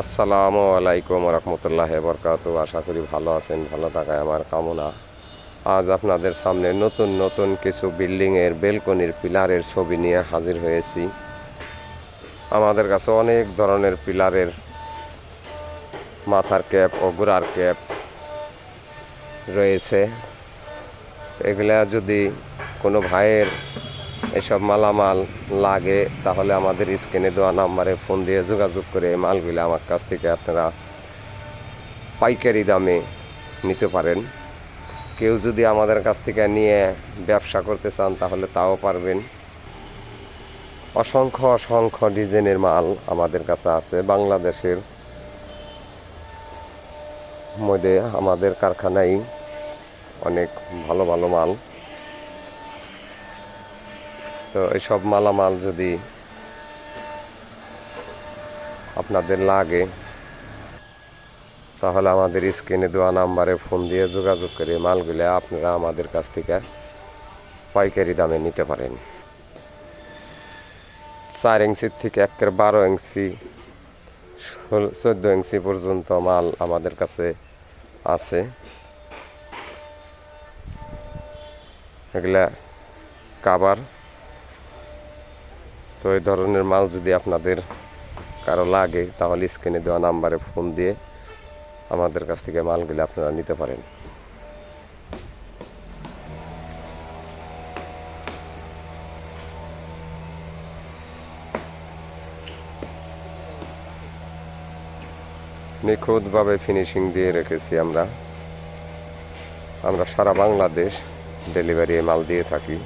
আসসালামু আলাইকুম রহমতুল্লাহ বরকাত। আশা করি ভালো আছেন, ভালো থাকায় আমার কামনা। আজ আপনাদের সামনে নতুন নতুন কিছু বিল্ডিংয়ের বেলকনির পিলারের ছবি নিয়ে হাজির হয়েছি। আমাদের কাছে অনেক ধরনের পিলারের মাথার ক্যাপ ও গোড়ার ক্যাপ রয়েছে। এগুলা যদি কোনো ভাইয়ের এসব মালামাল লাগে তাহলে আমাদের স্ক্রিনে দেওয়া নাম্বারে ফোন দিয়ে যোগাযোগ করে এই মালগুলো আমার কাছ থেকে আপনারা পাইকারি দামে নিতে পারেন। কেউ যদি আমাদের কাছ থেকে নিয়ে ব্যবসা করতে চান তাহলে তাও পারবেন। অসংখ্য অসংখ্য ডিজাইনের মাল আমাদের কাছে আছে। বাংলাদেশের মধ্যে আমাদের কারখানায় অনেক ভালো ভালো মাল। তো এইসব মালামাল যদি আপনাদের লাগে তাহলে আমাদের স্ক্রিনে দেওয়া নাম্বারে ফোন দিয়ে যোগাযোগ করে মালগুলো আপনারা আমাদের কাছ থেকে পাইকারি দামে নিতে পারেন। 4 ইঞ্চির থেকে 12 ইঞ্চি 14 ইঞ্চি পর্যন্ত মাল আমাদের কাছে আছে। এগুলা কাভার। তো এই ধরনের মাল যদি আপনাদের কারো লাগে তাহলে স্ক্রিনে দেওয়া নাম্বারে ফোন দিয়ে আমাদের কাছ থেকে মালগুলো আপনারা নিতে পারেন। নিখুঁতভাবে ফিনিশিং দিয়ে রেখেছি আমরা সারা বাংলাদেশ ডেলিভারি মাল দিয়ে থাকি।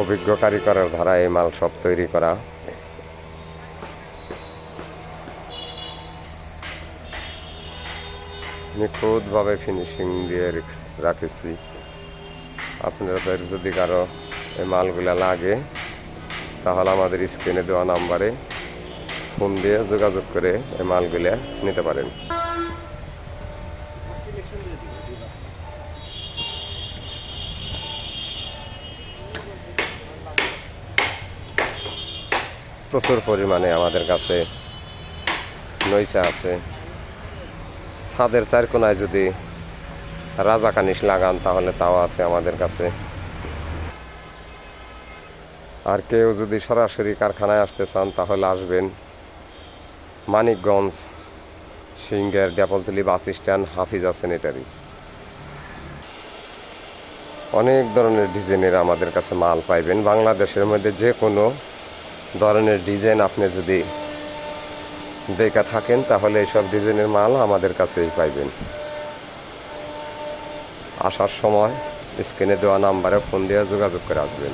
অভিজ্ঞ কারিগরের ধারা এই মাল সব তৈরি করা। নিখুঁতভাবে ফিনিশিং দিয়ে রাখেছি। আপনাদের যদি কারো এই মালগুলা লাগে তাহলে আমাদের স্ক্রিনে দেওয়া নাম্বারে ফোন দিয়ে যোগাযোগ করে এই মালগুলা নিতে পারেন। প্রচুর পরিমাণে আমাদের কাছে নইসা আছে। ছাদের চারকোনায় যদি রাজা কানিস লাগান তাহলে তাও আছে আমাদের কাছে। আর কেউ যদি সরাসরি কারখানায় আসতে চান তাহলে আসবেন মানিকগঞ্জ সিঙ্গার ডেপলতলি বাস স্ট্যান্ড হাফিজা স্যানিটারি। অনেক ধরনের ডিজাইনের আমাদের কাছে মাল পাইবেন। বাংলাদেশের মধ্যে যে কোনো ধরনের ডিজাইন আপনি যদি দেখা থাকেন তাহলে এইসব ডিজাইনের মাল আমাদের কাছেই পাইবেন। আসার সময় স্ক্রিনে দেওয়া নাম্বারে ফোন দিয়ে যোগাযোগ করে আসবেন।